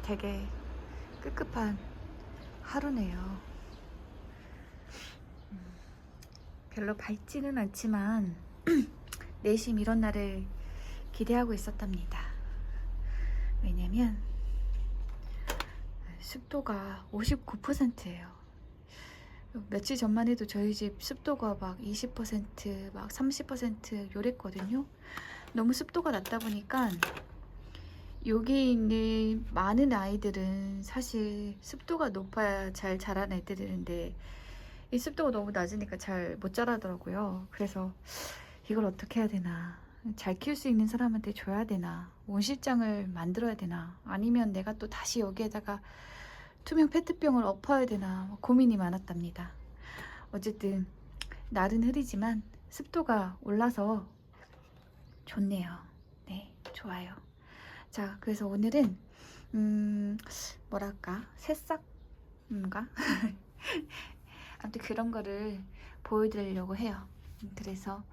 되게 급급한 하루네요. 별로 밝지는 않지만 내심 이런 날을 기대하고 있었답니다. 왜냐면 습도가 59%예요. 며칠 전만 해도 저희 집 습도가 막 20%, 막 30% 요랬거든요. 너무 습도가 낮다 보니까 여기 있는 많은 아이들은 사실 습도가 높아야 잘 자라는 애들인데 이 습도가 너무 낮으니까 잘 못 자라더라고요. 그래서 이걸 어떻게 해야 되나, 잘 키울 수 있는 사람한테 줘야 되나, 온실장을 만들어야 되나, 아니면 내가 또 다시 여기에다가 투명 페트병을 엎어야 되나 고민이 많았답니다. 어쨌든 날은 흐리지만 습도가 올라서 좋네요. 네, 좋아요. 자, 그래서 오늘은 뭐랄까, 새싹인가? 아무튼 그런 거를 보여드리려고 해요. 그래서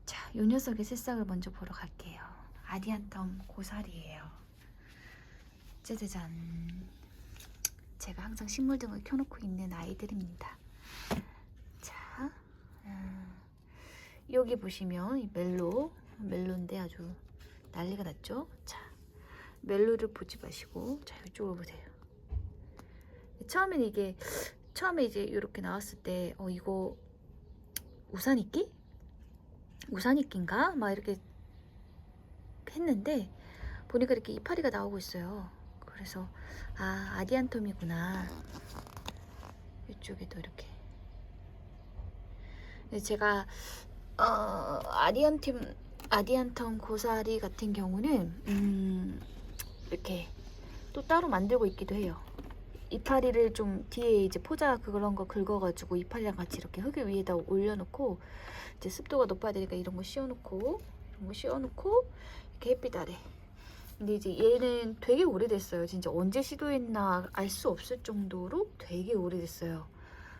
자, 요 녀석의 새싹을 먼저 보러 갈게요. 아디안텀 고사리예요. 짜자잔. 제가 항상 식물등을 켜놓고 있는 아이들입니다. 자, 여기 보시면 이 멜로인데 아주 난리가 났죠? 자, 멜로를 보지 마시고, 자, 이쪽으로 보세요. 처음에 이제 이렇게 나왔을 때, 이거 우산이끼? 우산이끼인가? 막 이렇게 했는데, 보니까 이렇게 이파리가 나오고 있어요. 그래서, 아, 아디안텀이구나. 이쪽에도 이렇게. 제가, 아디안텀 고사리 같은 경우는, 이렇게 또 따로 만들고 있기도 해요. 이파리를 좀 뒤에 이제 포자 그런 거 긁어가지고 이파리랑 같이 이렇게 흙 위에다 올려놓고, 이제 습도가 높아야 되니까 이런 거 씌워놓고 이렇게 햇빛 아래. 근데 이제 얘는 되게 오래됐어요. 진짜 언제 시도했나 알 수 없을 정도로 되게 오래됐어요.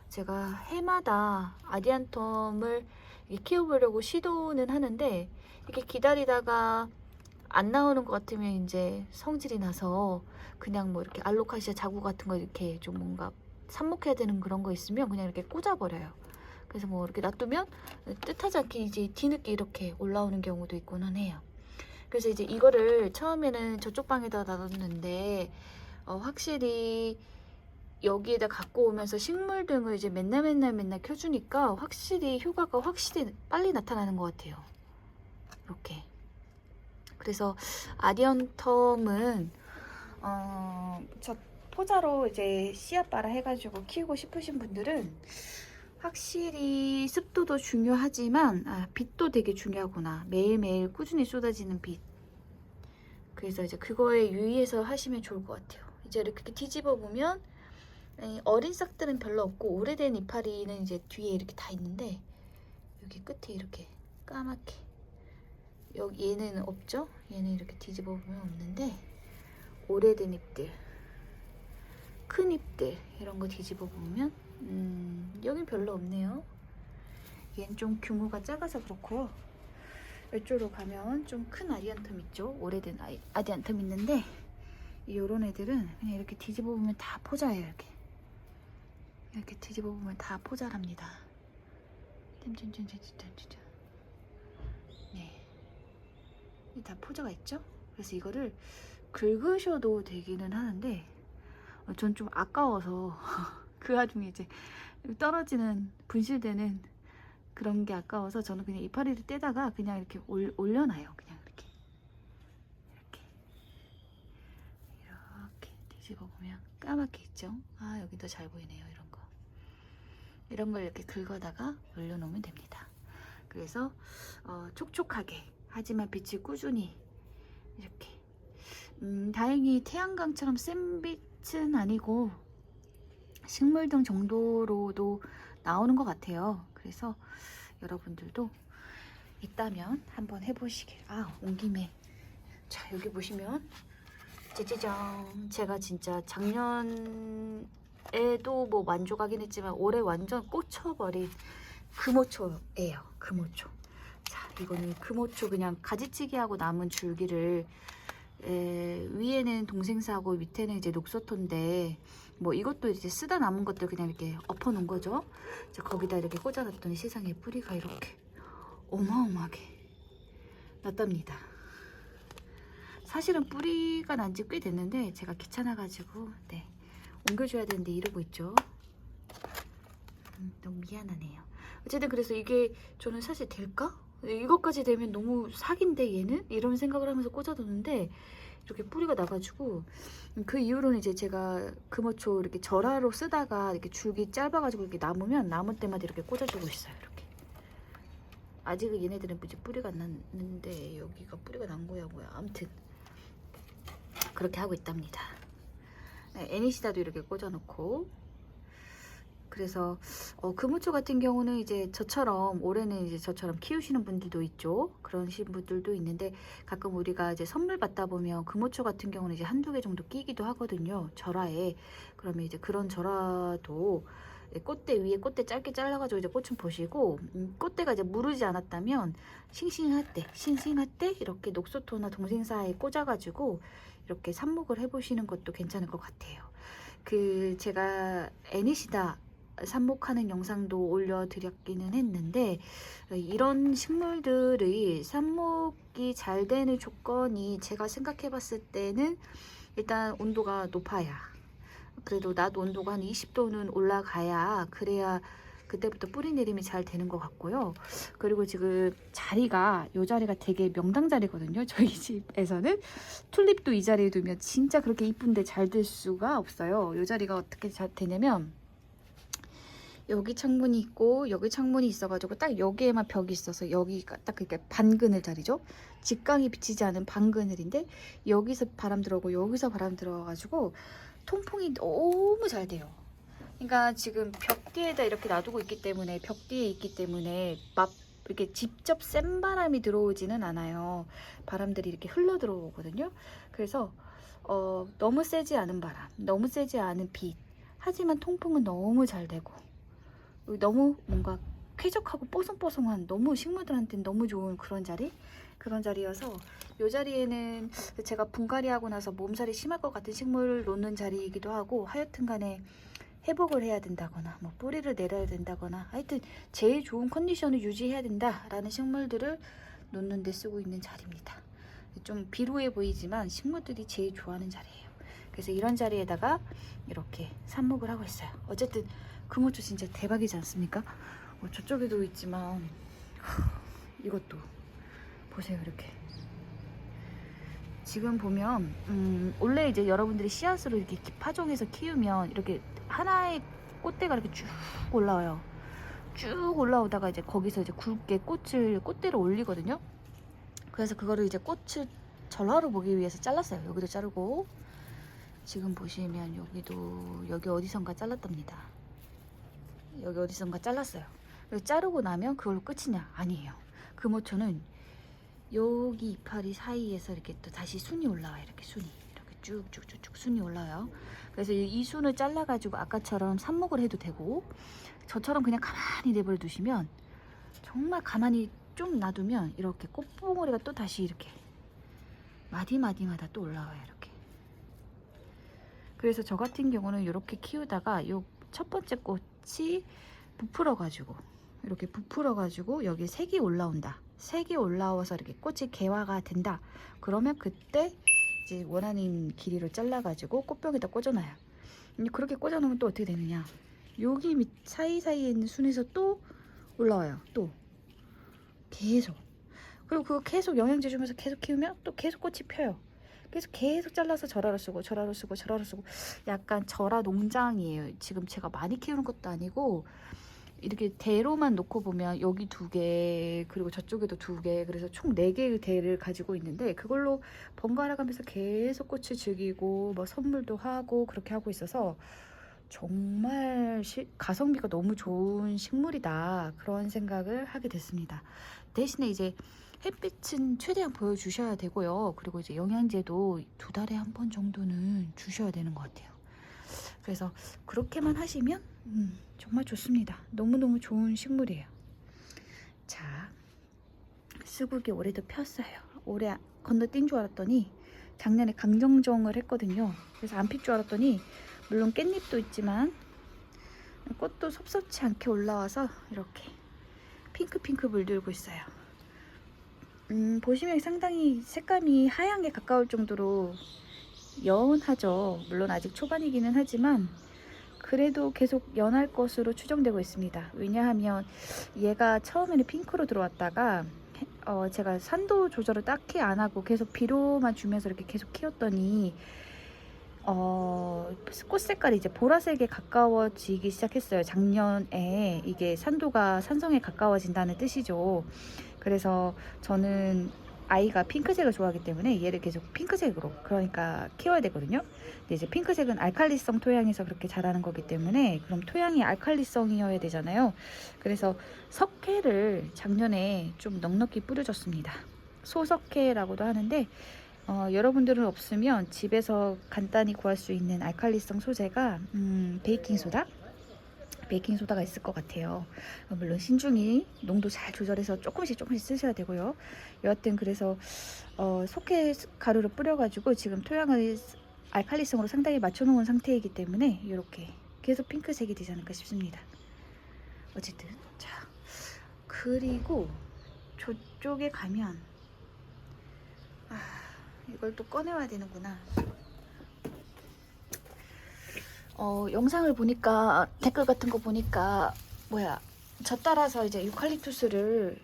제가 해마다 아디안텀을 키워보려고 시도는 하는데, 이렇게 기다리다가 안 나오는 것 같으면 이제 성질이 나서 그냥 뭐 이렇게 알로카시아 자구 같은 거 이렇게 좀 뭔가 삽목해야 되는 그런 거 있으면 그냥 이렇게 꽂아버려요. 그래서 뭐 이렇게 놔두면 뜻하지 않게 이제 뒤늦게 이렇게 올라오는 경우도 있고는 해요. 그래서 이제 이거를 처음에는 저쪽 방에다 놔뒀는데, 확실히 여기에다 갖고 오면서 식물등을 이제 맨날 켜주니까 확실히 효과가 확실히 빨리 나타나는 것 같아요. 이렇게. 그래서 아디언텀은 저 포자로 이제 씨앗바라 해가지고 키우고 싶으신 분들은 확실히 습도도 중요하지만 빛도 되게 중요하구나. 매일매일 꾸준히 쏟아지는 빛. 그래서 이제 그거에 유의해서 하시면 좋을 것 같아요. 이제 이렇게 뒤집어 보면 어린 싹들은 별로 없고, 오래된 이파리는 이제 뒤에 이렇게 다 있는데, 여기 끝에 이렇게 까맣게, 여기 얘는 없죠? 얘는 이렇게 뒤집어 보면 없는데, 오래된 잎들, 큰 잎들 이런 거 뒤집어 보면 여긴 별로 없네요. 얘는 좀 규모가 작아서 그렇고요. 이쪽으로 가면 좀 큰 아디안텀 있죠? 오래된 아디안텀 있는데, 요런 애들은 그냥 이렇게 뒤집어 보면 다 포자예요. 이렇게 뒤집어 보면 다 포자랍니다. 네, 다 포자가 있죠? 그래서 이거를 긁으셔도 되기는 하는데, 전 좀 아까워서 그 와중에 이제 떨어지는, 분실되는 그런 게 아까워서 저는 그냥 이파리를 떼다가 그냥 이렇게 올려놔요. 그냥 이렇게 뒤집어 보면 까맣게 있죠? 아, 여기 더 잘 보이네요. 이런 걸 이렇게 긁어다가 올려놓으면 됩니다. 그래서 촉촉하게, 하지만 빛이 꾸준히 이렇게, 다행히 태양광처럼 센 빛은 아니고 식물등 정도로도 나오는 것 같아요. 그래서 여러분들도 있다면 한번 해보시길. 온 김에, 자, 여기 보시면 짜자잔, 제가 진짜 작년에도 뭐 만족하긴 했지만 올해 완전 꽂혀버린 금오초예요. 금오초. 자, 이거는 금오초 그냥 가지치기하고 남은 줄기를 위에는 동생사하고 밑에는 이제 녹소토인데 뭐 이것도 이제 쓰다 남은 것들 그냥 이렇게 엎어 놓은 거죠. 자, 거기다 이렇게 꽂아놨더니 세상에 뿌리가 이렇게 어마어마하게 났답니다. 사실은 뿌리가 난 지 꽤 됐는데 제가 귀찮아가지고 네, 옮겨줘야 되는데 이러고 있죠. 너무 미안하네요. 어쨌든 그래서 이게 저는 사실 될까? 이것까지 되면 너무 사기인데 얘는? 이런 생각을 하면서 꽂아뒀는데 이렇게 뿌리가 나가지고 그 이후로는 이제 제가 금어초 이렇게 절화로 쓰다가 이렇게 줄기 짧아가지고 이렇게 남으면 남을 때마다 이렇게 꽂아주고 있어요. 이렇게. 아직은 얘네들은 이제 뿌리가 안 났는데 여기가 뿌리가 난 거야 뭐야. 아무튼 그렇게 하고 있답니다. 네, 애니시다도 이렇게 꽂아놓고. 그래서 금호초 같은 경우는 이제 저처럼 올해는 이제 저처럼 키우시는 분들도 있죠. 그런 분들도 있는데 가끔 우리가 이제 선물 받다 보면 금호초 같은 경우는 이제 한두 개 정도 끼기도 하거든요. 절화에. 그러면 이제 그런 절화도 꽃대 위에 꽃대 짧게 잘라가지고 이제 꽃 좀 보시고 꽃대가 이제 무르지 않았다면 싱싱할 때 이렇게 녹소토나 동생사에 꽂아가지고 이렇게 삽목을 해보시는 것도 괜찮을 것 같아요. 그 제가 애니시다 삽목하는 영상도 올려드렸기는 했는데 이런 식물들의 삽목이 잘 되는 조건이 제가 생각해 봤을 때는 일단 온도가 높아야, 그래도 낮 온도가 한 20도는 올라가야 그래야 그때부터 뿌리 내림이 잘 되는 것 같고요. 그리고 지금 자리가 이 자리가 되게 명당 자리거든요. 저희 집에서는 튤립도 이 자리에 두면 진짜 그렇게 이쁜데 잘 될 수가 없어요. 이 자리가 어떻게 잘 되냐면 여기 창문이 있고 여기 창문이 있어가지고 딱 여기에만 벽이 있어서 여기가 딱 그러니까 반그늘 자리죠. 직광이 비치지 않은 반그늘인데 여기서 바람 들어오고 여기서 바람 들어와가지고 통풍이 너무 잘 돼요. 그러니까 지금 벽 뒤에다 이렇게 놔두고 있기 때문에 벽 뒤에 있기 때문에 이렇게 직접 센 바람이 들어오지는 않아요. 바람들이 이렇게 흘러 들어오거든요. 그래서 너무 세지 않은 바람, 너무 세지 않은 빛, 하지만 통풍은 너무 잘 되고 너무 뭔가 쾌적하고 뽀송뽀송한 너무 식물들한테는 너무 좋은 그런 자리여서 이 자리에는 제가 분갈이 하고 나서 몸살이 심할 것 같은 식물을 놓는 자리이기도 하고 하여튼 간에 회복을 해야 된다거나 뭐 뿌리를 내려야 된다거나 하여튼 제일 좋은 컨디션을 유지해야 된다라는 식물들을 놓는 데 쓰고 있는 자리입니다. 좀 비루해 보이지만 식물들이 제일 좋아하는 자리예요. 그래서 이런 자리에다가 이렇게 삽목을 하고 있어요. 어쨌든 금호초 진짜 대박이지 않습니까? 저쪽에도 있지만 이것도 보세요. 이렇게 지금 보면 원래 이제 여러분들이 씨앗으로 이렇게 파종해서 키우면 이렇게 하나의 꽃대가 이렇게 쭉 올라와요. 쭉 올라오다가 이제 거기서 이제 굵게 꽃대를 올리거든요. 그래서 그거를 이제 꽃을 절화로 보기 위해서 잘랐어요. 여기도 자르고 지금 보시면 여기 어디선가 잘랐답니다. 여기 어디선가 잘랐어요. 그래서 자르고 나면 그걸로 끝이냐? 아니에요. 금호초는 여기 이파리 사이에서 이렇게 또 다시 순이 올라와요. 이렇게 순이 이렇게 쭉쭉쭉쭉 순이 올라와요. 그래서 이 순을 잘라가지고 아까처럼 삽목을 해도 되고 저처럼 그냥 가만히 내버려 두시면 정말 가만히 좀 놔두면 이렇게 꽃봉오리가 또 다시 이렇게 마디마디마다 또 올라와요. 이렇게. 그래서 저 같은 경우는 이렇게 키우다가 요 첫 번째 꽃이 부풀어가지고 이렇게 부풀어가지고 여기 색이 올라온다. 색이 올라와서 이렇게 꽃이 개화가 된다. 그러면 그때 이제 원하는 길이로 잘라가지고 꽃병에다 꽂아놔요. 그렇게 꽂아놓으면 또 어떻게 되느냐? 여기 밑 사이사이에 있는 순에서 또 올라와요. 또 계속. 그리고 그거 계속 영양제 주면서 계속 키우면 또 계속 꽃이 펴요. 그래서 계속 잘라서 절화로 쓰고 약간 절화 농장이에요. 지금 제가 많이 키우는 것도 아니고 이렇게 대로만 놓고 보면 여기 2개 그리고 저쪽에도 2개 그래서 총 4개의 대를 가지고 있는데 그걸로 번갈아 가면서 계속 꽃을 즐기고 뭐 선물도 하고 그렇게 하고 있어서 정말 가성비가 너무 좋은 식물이다 그런 생각을 하게 됐습니다. 대신에 이제 햇빛은 최대한 보여주셔야 되고요. 그리고 이제 영양제도 2달에 한 번 정도는 주셔야 되는 것 같아요. 그래서 그렇게만 하시면 정말 좋습니다. 너무너무 좋은 식물이에요. 자, 수국이 올해도 폈어요. 올해 건너뛴 줄 알았더니 작년에 강정종을 했거든요. 그래서 안 필 줄 알았더니 물론 깻잎도 있지만 꽃도 섭섭치 않게 올라와서 이렇게 핑크핑크 물들고 있어요. 보시면 상당히 색감이 하얀 게 가까울 정도로 연하죠. 물론 아직 초반이기는 하지만 그래도 계속 연할 것으로 추정되고 있습니다. 왜냐하면 얘가 처음에는 핑크로 들어왔다가 제가 산도 조절을 딱히 안 하고 계속 비료만 주면서 이렇게 계속 키웠더니 꽃 색깔이 이제 보라색에 가까워지기 시작했어요. 작년에 이게 산도가 산성에 가까워진다는 뜻이죠. 그래서 저는 아이가 핑크색을 좋아하기 때문에 얘를 계속 핑크색으로 그러니까 키워야 되거든요. 근데 이제 핑크색은 알칼리성 토양에서 그렇게 자라는 거기 때문에 그럼 토양이 알칼리성이어야 되잖아요. 그래서 석회를 작년에 좀 넉넉히 뿌려줬습니다. 소석회라고도 하는데 여러분들은 없으면 집에서 간단히 구할 수 있는 알칼리성 소재가 베이킹소다가 있을 것 같아요. 물론 신중히 농도 잘 조절해서 조금씩 쓰셔야 되고요. 여하튼 그래서 석회 가루를 뿌려가지고 지금 토양을 알칼리성으로 상당히 맞춰놓은 상태이기 때문에 이렇게 계속 핑크색이 되지 않을까 싶습니다. 어쨌든 자, 그리고 저쪽에 가면 이걸 또 꺼내와야 되는구나. 영상을 보니까 댓글 같은 거 보니까 저 따라서 이제 유칼립투스를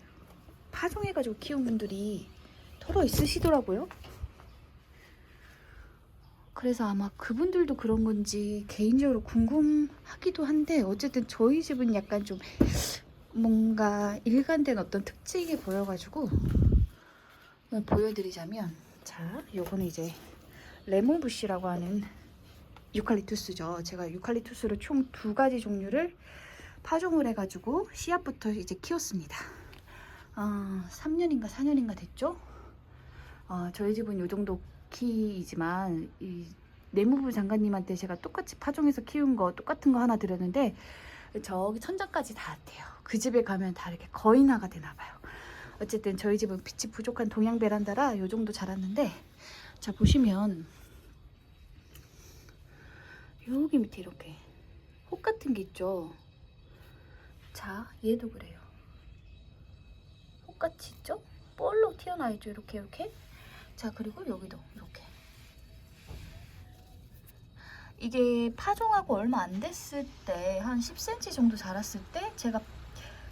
파종해가지고 키운 분들이 더러 있으시더라고요. 그래서 아마 그분들도 그런 건지 개인적으로 궁금하기도 한데 어쨌든 저희 집은 약간 좀 뭔가 일관된 어떤 특징이 보여가지고 보여드리자면 자, 요거는 이제 레몬부시라고 하는 유칼립투스죠. 제가 유칼립투스를 총 2가지 종류를 파종을 해가지고 씨앗부터 이제 키웠습니다. 3년인가 4년인가 됐죠? 저희 집은 요 정도 키이지만 이 내무부 장관님한테 제가 똑같이 파종해서 키운 거 똑같은 거 하나 드렸는데 저기 천장까지 다 왔대요. 그 집에 가면 다 이렇게 거의 나가 되나 봐요. 어쨌든 저희 집은 빛이 부족한 동양 베란다라 요 정도 자랐는데 자 보시면 여기 밑에 이렇게 혹 같은 게 있죠. 자 얘도 그래요. 혹같이 있죠? 볼록 튀어나와 있죠. 이렇게 자 그리고 여기도 이렇게 이게 파종하고 얼마 안 됐을 때 한 10cm 정도 자랐을 때 제가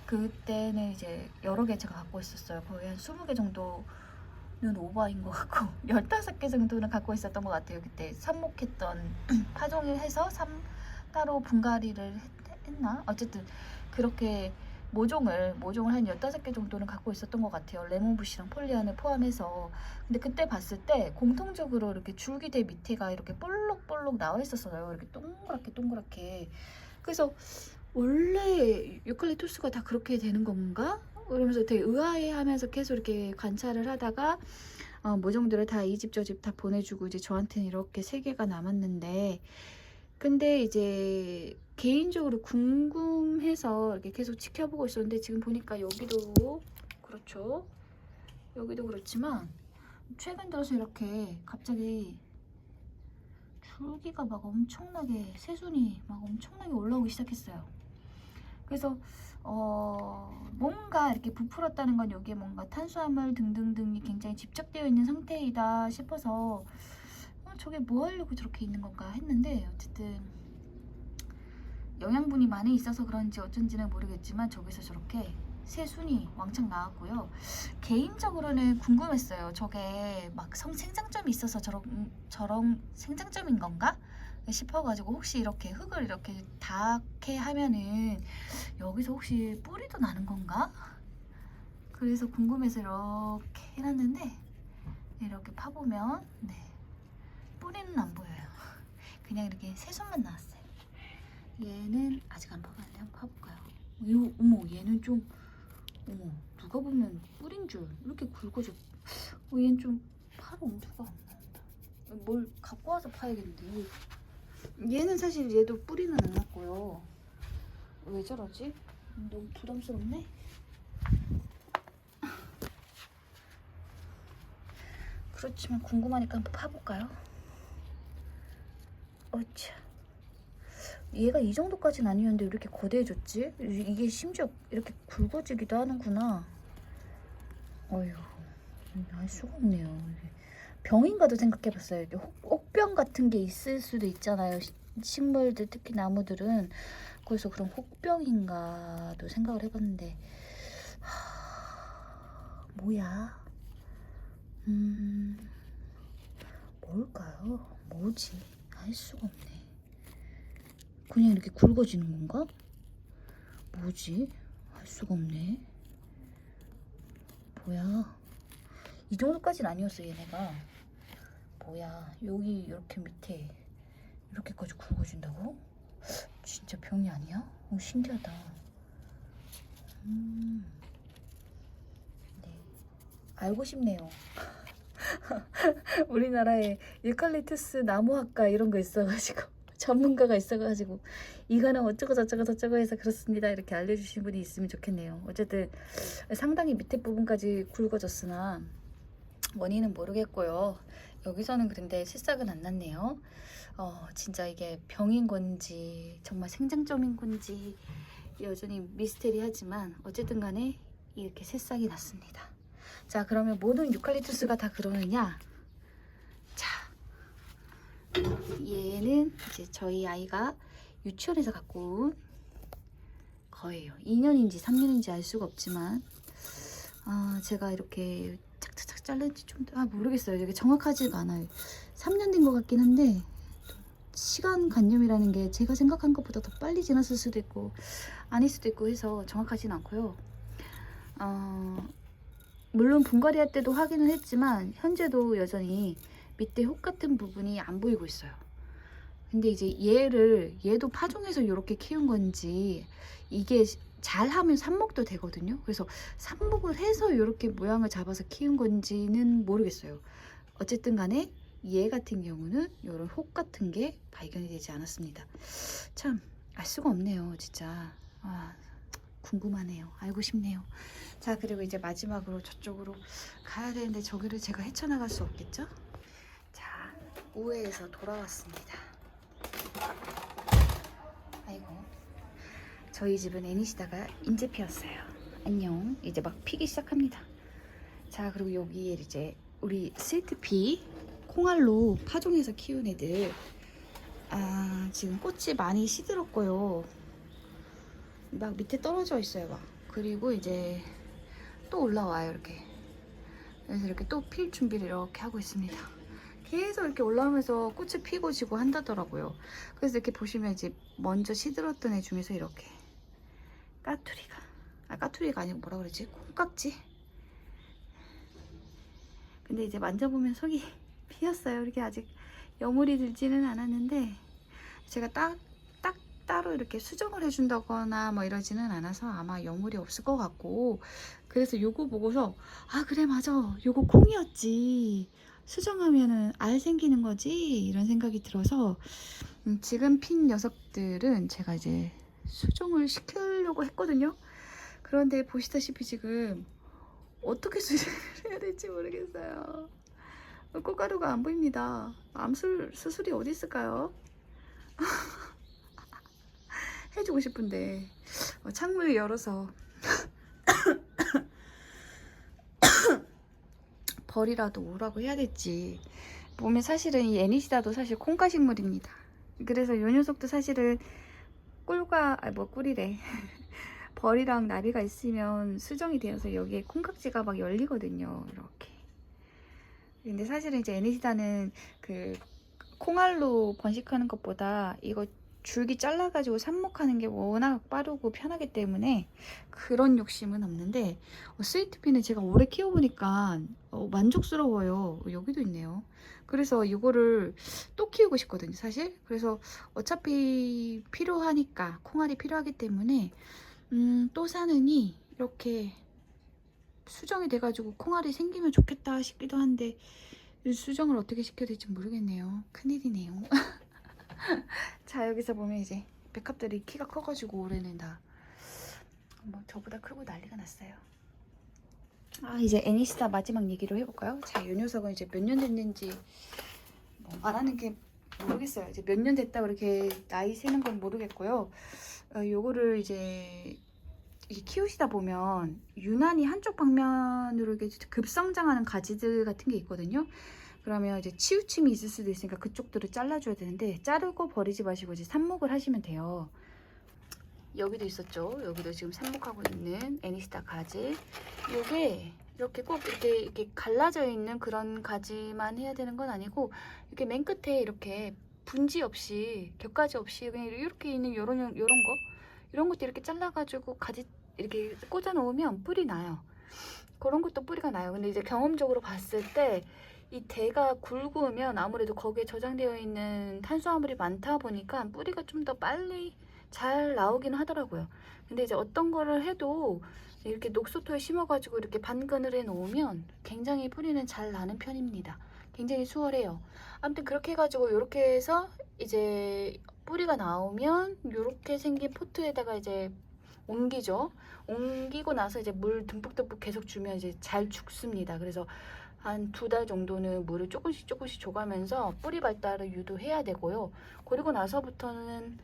그때는 이제 여러 개 제가 갖고 있었어요. 거의 한 20개 정도는 오버인 것 같고 15개 정도는 갖고 있었던 것 같아요. 그때 삽목했던 파종을 해서 따로 분갈이를 했나? 어쨌든 그렇게 모종을 한 15개 정도는 갖고 있었던 것 같아요. 레몬부시랑 폴리안을 포함해서. 근데 그때 봤을 때 공통적으로 이렇게 줄기대 밑에가 이렇게 볼록볼록 나와 있었어요. 이렇게 동그랗게. 그래서 원래 유칼립투스가 다 그렇게 되는 건가? 그러면서 되게 의아해하면서 계속 이렇게 관찰을 하다가 모종들을 다 이 집 저 집 다 보내주고 이제 저한테는 이렇게 3개가 남았는데 근데 이제 개인적으로 궁금해서 이렇게 계속 지켜보고 있었는데 지금 보니까 여기도 그렇죠. 여기도 그렇지만 최근 들어서 이렇게 갑자기 줄기가 막 엄청나게 새순이 막 엄청나게 올라오기 시작했어요. 그래서 뭔가 이렇게 부풀었다는 건 여기에 뭔가 탄수화물 등등등이 굉장히 집적되어 있는 상태이다 싶어서 저게 뭐 하려고 저렇게 있는 건가 했는데 어쨌든 영양분이 많이 있어서 그런지 어쩐지는 모르겠지만 저기서 저렇게 새순이 왕창 나왔고요. 개인적으로는 궁금했어요. 저게 막 생장점이 있어서 저런 생장점인 건가 싶어가지고 혹시 이렇게 흙을 이렇게 닿게 하면은 여기서 혹시 뿌리도 나는 건가? 그래서 궁금해서 이렇게 해놨는데 이렇게 파보면 네 뿌리는 안 보여요. 그냥 이렇게 새순만 나왔어요. 얘는 아직 안 파봤는데 한번 파볼까요? 어머 얘는 좀 어머 누가 보면 뿌린 줄 이렇게 굵어져. 얘는 좀 파로 엄두가 안 나온다. 뭘 갖고 와서 파야겠는데. 얘는 사실 얘도 뿌리는 안 났고요. 왜 저러지? 너무 부담스럽네. 그렇지만 궁금하니까 한번 파볼까요? 어차. 얘가 이 정도까지는 아니었는데 왜 이렇게 거대해졌지? 이게 심지어 이렇게 굵어지기도 하는구나. 어휴, 알 수가 없네요. 병인가도 생각해봤어요. 혹병 같은 게 있을 수도 있잖아요. 식물들, 특히 나무들은. 그래서 그런 혹병인가도 생각을 해봤는데, 뭐야? 뭘까요? 뭐지? 알 수가 없네. 그냥 이렇게 굵어지는 건가? 뭐지? 알 수가 없네. 뭐야? 이 정도까지는 아니었어, 얘네가. 뭐야? 여기 이렇게 밑에 이렇게까지 굵어진다고? 진짜 병이 아니야? 신기하다. 네, 알고 싶네요. 우리나라에 유칼립투스 나무학과 이런 거 있어가지고 전문가가 있어가지고 이거는 어쩌고 저쩌고 저쩌고 해서 그렇습니다 이렇게 알려주신 분이 있으면 좋겠네요. 어쨌든 상당히 밑에 부분까지 굵어졌으나 원인은 모르겠고요. 여기서는 그런데 새싹은 안 났네요. 진짜 이게 병인 건지 정말 생장점인 건지 여전히 미스테리하지만 어쨌든 간에 이렇게 새싹이 났습니다. 자, 그러면 모든 유칼립투스가 다 그러느냐? 자, 얘는 이제 저희 아이가 유치원에서 갖고 온 거예요. 2년인지 3년인지 알 수가 없지만 제가 이렇게 착착착 잘랐지 좀 모르겠어요. 이게 정확하지가 않아요. 3년 된 것 같긴 한데 시간관념이라는 게 제가 생각한 것보다 더 빨리 지났을 수도 있고 아닐 수도 있고 해서 정확하진 않고요. 물론 분갈이 할 때도 확인을 했지만 현재도 여전히 밑에 혹 같은 부분이 안 보이고 있어요. 근데 이제 얘도 파종해서 이렇게 키운 건지 이게 잘하면 삽목도 되거든요. 그래서 삽목을 해서 이렇게 모양을 잡아서 키운 건지는 모르겠어요. 어쨌든 간에 얘 같은 경우는 이런 혹 같은 게 발견이 되지 않았습니다. 참 알 수가 없네요, 진짜. 궁금하네요. 알고 싶네요. 자, 그리고 이제 마지막으로 저쪽으로 가야 되는데 저기를 제가 헤쳐나갈 수 없겠죠? 자, 우회해서 돌아왔습니다. 아이고, 저희 집은 애니시다가 인제 피었어요. 안녕. 이제 막 피기 시작합니다. 자, 그리고 여기에 이제 우리 스위트피 콩알로 파종해서 키운 애들 지금 꽃이 많이 시들었고요. 막 밑에 떨어져 있어요. 막. 그리고 이제 또 올라와요, 이렇게. 그래서 이렇게 또 필 준비를 이렇게 하고 있습니다. 계속 이렇게 올라오면서 꽃을 피고 지고 한다더라고요. 그래서 이렇게 보시면 이제 먼저 시들었던 애 중에서 이렇게 까투리가 아니고 뭐라 그러지? 콩깍지? 근데 이제 만져보면 속이 피었어요. 이렇게 아직 여물이 들지는 않았는데 제가 따로 이렇게 수정을 해준다거나 뭐 이러지는 않아서 아마 여물이 없을 것 같고, 그래서 요거 보고서 그래 맞아 요거 콩이었지, 수정하면은 알 생기는 거지, 이런 생각이 들어서 지금 핀 녀석들은 제가 이제 수정을 시키려고 했거든요. 그런데 보시다시피 지금 어떻게 수정을 해야 될지 모르겠어요. 꽃가루가 안 보입니다. 수술이 어디 있을까요? 해주고 싶은데 창문을 열어서 벌이라도 오라고 해야 될지. 보면 사실은 이 애니시다도 사실 콩가식물입니다. 그래서 요 녀석도 사실은 꿀이래 벌이랑 나비가 있으면 수정이 되어서 여기에 콩깍지가 막 열리거든요, 이렇게. 근데 사실은 이제 애니시다는 그 콩알로 번식하는 것보다 이거 줄기 잘라가지고 삽목하는 게 워낙 빠르고 편하기 때문에 그런 욕심은 없는데 스위트피는 제가 오래 키워보니까 만족스러워요. 여기도 있네요. 그래서 이거를 또 키우고 싶거든요, 사실. 그래서 어차피 필요하니까, 콩알이 필요하기 때문에 또 사느니 이렇게 수정이 돼가지고 콩알이 생기면 좋겠다 싶기도 한데 수정을 어떻게 시켜야 될지 모르겠네요. 큰일이네요. 자, 여기서 보면 이제 백합들이 키가 커가지고 올해는 다 뭐 저보다 크고 난리가 났어요. 이제 애니시다 마지막 얘기로 해볼까요? 자, 이 녀석은 이제 몇 년 됐는지 뭐 말하는 게 모르겠어요. 이제 몇 년 됐다고 이렇게 나이 세는 건 모르겠고요. 요거를 이제 키우시다 보면 유난히 한쪽 방면으로 이렇게 급성장하는 가지들 같은 게 있거든요. 그러면 이제 치우침이 있을 수도 있으니까 그쪽들을 잘라줘야 되는데, 자르고 버리지 마시고 이제 삽목을 하시면 돼요. 여기도 있었죠. 여기도 지금 삽목하고 있는 애니시다 가지. 이게 이렇게 꼭 이렇게 갈라져 있는 그런 가지만 해야 되는 건 아니고, 이렇게 맨 끝에 이렇게 분지 없이, 겹가지 없이 그냥 이렇게 있는 요런 거, 이런 것도 이렇게 잘라가지고 가지 이렇게 꽂아 놓으면 뿌리 나요. 그런 것도 뿌리가 나요. 근데 이제 경험적으로 봤을 때 이 대가 굵으면 아무래도 거기에 저장되어 있는 탄수화물이 많다 보니까 뿌리가 좀 더 빨리 잘 나오긴 하더라고요. 근데 이제 어떤 거를 해도 이렇게 녹소토에 심어가지고 이렇게 반근을 해 놓으면 굉장히 뿌리는 잘 나는 편입니다. 굉장히 수월해요. 아무튼 그렇게 해가지고 이렇게 해서 이제 뿌리가 나오면 이렇게 생긴 포트에다가 이제 옮기죠. 옮기고 나서 이제 물 듬뿍듬뿍 계속 주면 이제 잘 죽습니다. 그래서 한 2달 정도는 물을 조금씩 줘가면서 뿌리 발달을 유도해야 되고요. 그리고 나서부터는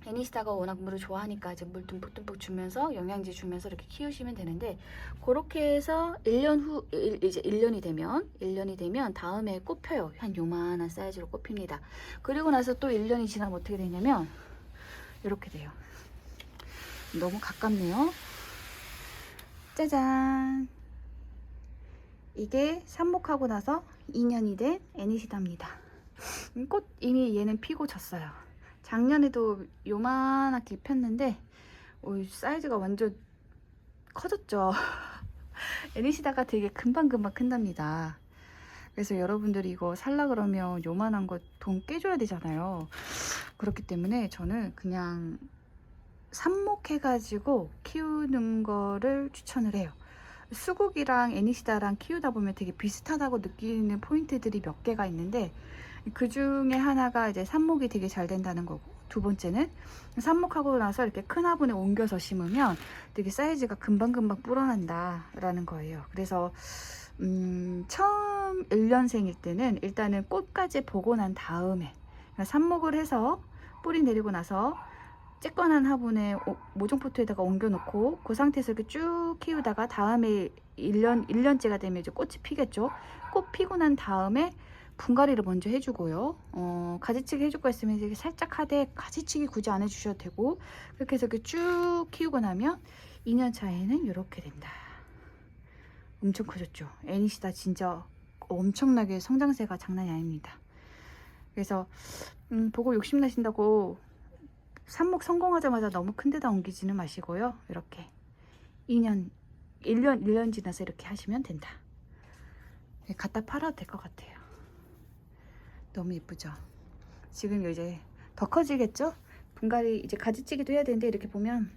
애니시다가 워낙 물을 좋아하니까 이제 물 듬뿍듬뿍 주면서 영양제 주면서 이렇게 키우시면 되는데, 그렇게 해서 1년 후, 이제 1년이 되면 다음에 꽃 펴요. 한 요만한 사이즈로 꽃 핍니다. 그리고 나서 또 1년이 지나면 어떻게 되냐면 이렇게 돼요. 너무 가깝네요. 짜잔! 이게 삽목하고 나서 2년이 된 애니시다입니다. 꽃 이미 얘는 피고 졌어요. 작년에도 요만하게 폈는데 사이즈가 완전 커졌죠. 애니시다가 되게 금방금방 큰답니다. 그래서 여러분들이 이거 살라 그러면 요만한 거 돈 깨줘야 되잖아요. 그렇기 때문에 저는 그냥 삽목해가지고 키우는 거를 추천을 해요. 수국이랑 애니시다랑 키우다 보면 되게 비슷하다고 느끼는 포인트들이 몇 개가 있는데, 그 중에 하나가 이제 삽목이 되게 잘 된다는 거고, 두 번째는 삽목하고 나서 이렇게 큰 화분에 옮겨서 심으면 되게 사이즈가 금방금방 불어난다 라는 거예요. 그래서 처음 1년생일 때는 일단은 꽃까지 보고 난 다음에 삽목을 해서 뿌리 내리고 나서 쬐끈한 화분에 모종포트에다가 옮겨놓고 그 상태에서 이렇게 쭉 키우다가 다음에 1년째가 되면 이제 꽃이 피겠죠. 꽃 피고 난 다음에 분갈이를 먼저 해주고요. 가지치기 해줄 거 있으면 이렇게 살짝 하되 가지치기 굳이 안 해주셔도 되고, 그렇게 해서 이렇게 쭉 키우고 나면 2년 차에는 이렇게 된다. 엄청 커졌죠. 애니시다 진짜 엄청나게 성장세가 장난이 아닙니다. 그래서 보고 욕심나신다고 삽목 성공하자마자 너무 큰 데다 옮기지는 마시고요. 이렇게 1년 지나서 이렇게 하시면 된다. 갖다 팔아도 될 것 같아요. 너무 예쁘죠? 지금 이제 더 커지겠죠? 분갈이 이제 가지치기도 해야 되는데, 이렇게 보면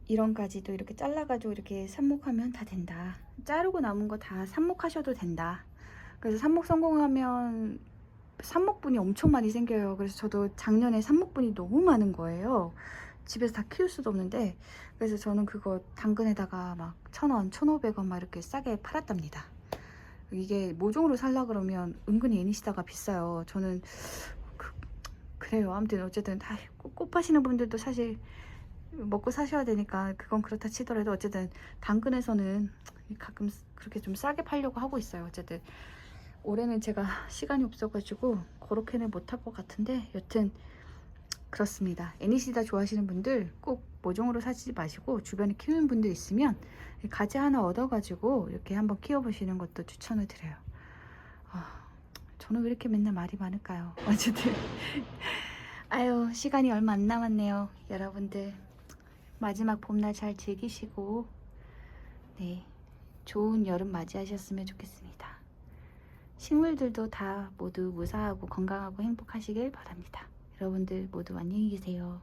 이런 가지도 이렇게 잘라가지고 이렇게 삽목하면 다 된다. 자르고 남은 거 다 삽목하셔도 된다. 그래서 삽목 성공하면 삽목분이 엄청 많이 생겨요. 그래서 저도 작년에 삽목분이 너무 많은 거예요. 집에서 다 키울 수도 없는데, 그래서 저는 그거 당근에다가 막 1,000원, 1,500원 막 이렇게 싸게 팔았답니다. 이게 모종으로 살라 그러면 은근히 애니시다가 비싸요. 저는 그래요. 아무튼 어쨌든 꽃 파시는 분들도 사실 먹고 사셔야 되니까 그건 그렇다 치더라도, 어쨌든 당근에서는 가끔 그렇게 좀 싸게 팔려고 하고 있어요. 어쨌든 올해는 제가 시간이 없어가지고 그렇게는 못할 것 같은데, 여튼 그렇습니다. 애니시다 좋아하시는 분들 꼭 모종으로 사지 마시고 주변에 키우는 분들 있으면 가지 하나 얻어가지고 이렇게 한번 키워보시는 것도 추천을 드려요. 저는 왜 이렇게 맨날 말이 많을까요? 어쨌든 아유, 시간이 얼마 안 남았네요. 여러분들 마지막 봄날 잘 즐기시고, 네, 좋은 여름 맞이하셨으면 좋겠습니다. 식물들도 다 모두 무사하고 건강하고 행복하시길 바랍니다. 여러분들 모두 안녕히 계세요.